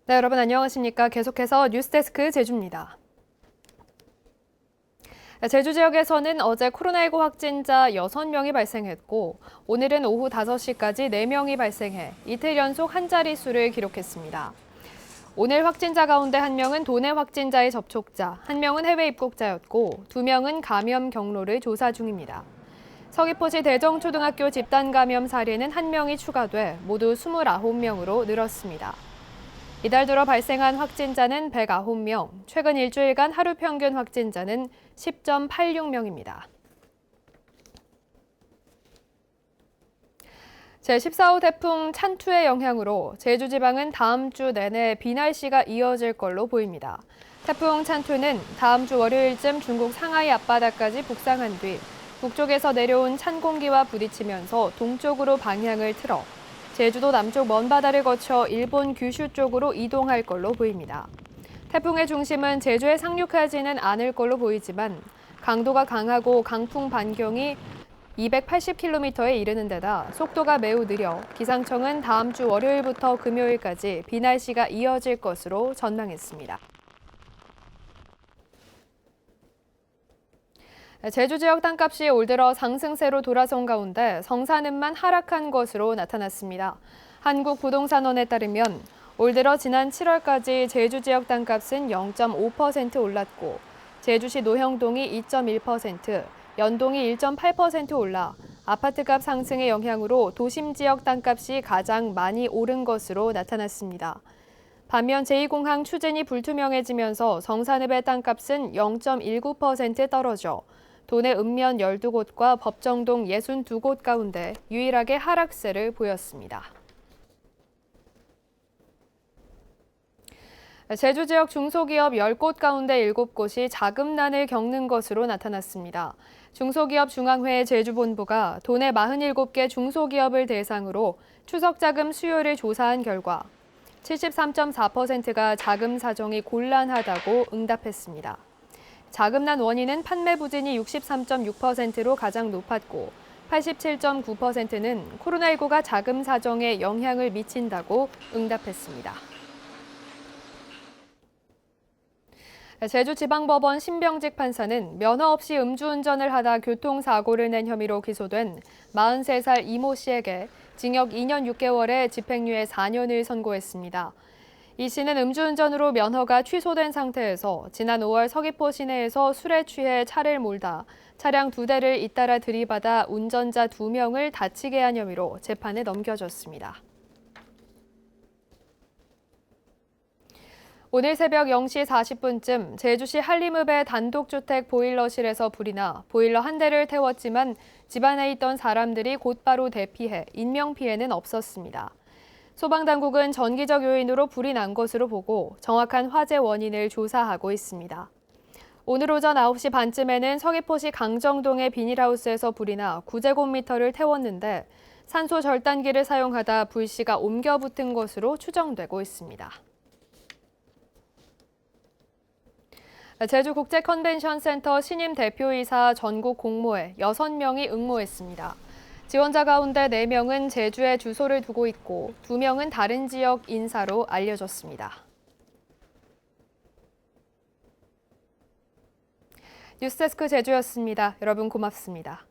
네, 여러분 안녕하십니까? 계속해서 뉴스데스크 제주입니다. 제주 지역에서는 어제 코로나19 확진자 6명이 발생했고 오늘은 오후 5시까지 4명이 발생해 이틀 연속 한 자릿수를 기록했습니다. 오늘 확진자 가운데 1명은 도내 확진자의 접촉자, 1명은 해외 입국자였고 2명은 감염 경로를 조사 중입니다. 서귀포시 대정초등학교 집단 감염 사례는 1명이 추가돼 모두 29명으로 늘었습니다. 이달 들어 발생한 확진자는 109명, 최근 일주일간 하루 평균 확진자는 10.86명입니다. 제14호 태풍 찬투의 영향으로 제주 지방은 다음 주 내내 비 날씨가 이어질 걸로 보입니다. 태풍 찬투는 다음 주 월요일쯤 중국 상하이 앞바다까지 북상한 뒤 북쪽에서 내려온 찬 공기와 부딪히면서 동쪽으로 방향을 틀어 제주도 남쪽 먼바다를 거쳐 일본 규슈 쪽으로 이동할 걸로 보입니다. 태풍의 중심은 제주에 상륙하지는 않을 걸로 보이지만 강도가 강하고 강풍 반경이 280km에 이르는 데다 속도가 매우 느려 기상청은 다음 주 월요일부터 금요일까지 비 날씨가 이어질 것으로 전망했습니다. 제주 지역 땅값이 올 들어 상승세로 돌아선 가운데 성산읍만 하락한 것으로 나타났습니다. 한국부동산원에 따르면 올 들어 지난 7월까지 제주 지역 땅값은 0.5% 올랐고 제주시 노형동이 2.1%, 연동이 1.8% 올라 아파트값 상승의 영향으로 도심 지역 땅값이 가장 많이 오른 것으로 나타났습니다. 반면 제2공항 추진이 불투명해지면서 성산읍의 땅값은 0.19% 떨어져 도내 읍면 12곳과 법정동 62곳 가운데 유일하게 하락세를 보였습니다. 제주 지역 중소기업 10곳 가운데 7곳이 자금난을 겪는 것으로 나타났습니다. 중소기업 중앙회 제주본부가 도내 47개 중소기업을 대상으로 추석자금 수요를 조사한 결과 73.4%가 자금 사정이 곤란하다고 응답했습니다. 자금난 원인은 판매 부진이 63.6%로 가장 높았고 87.9%는 코로나19가 자금 사정에 영향을 미친다고 응답했습니다. 제주지방법원 신병직 판사는 면허 없이 음주운전을 하다 교통사고를 낸 혐의로 기소된 43살 이모 씨에게 징역 2년 6개월에 집행유예 4년을 선고했습니다. 이 씨는 음주운전으로 면허가 취소된 상태에서 지난 5월 서귀포 시내에서 술에 취해 차를 몰다 차량 2대를 잇따라 들이받아 운전자 2명을 다치게 한 혐의로 재판에 넘겨졌습니다. 오늘 새벽 0시 40분쯤 제주시 한림읍의 단독주택 보일러실에서 불이 나 보일러 한 대를 태웠지만 집안에 있던 사람들이 곧바로 대피해 인명피해는 없었습니다. 소방당국은 전기적 요인으로 불이 난 것으로 보고 정확한 화재 원인을 조사하고 있습니다. 오늘 오전 9시 반쯤에는 서귀포시 강정동의 비닐하우스에서 불이 나 9제곱미터를 태웠는데 산소 절단기를 사용하다 불씨가 옮겨 붙은 것으로 추정되고 있습니다. 제주국제컨벤션센터 신임 대표이사 전국 공모에 6명이 응모했습니다. 지원자 가운데 4명은 제주에 주소를 두고 있고 2명은 다른 지역 인사로 알려졌습니다. 뉴스데스크 제주였습니다. 여러분 고맙습니다.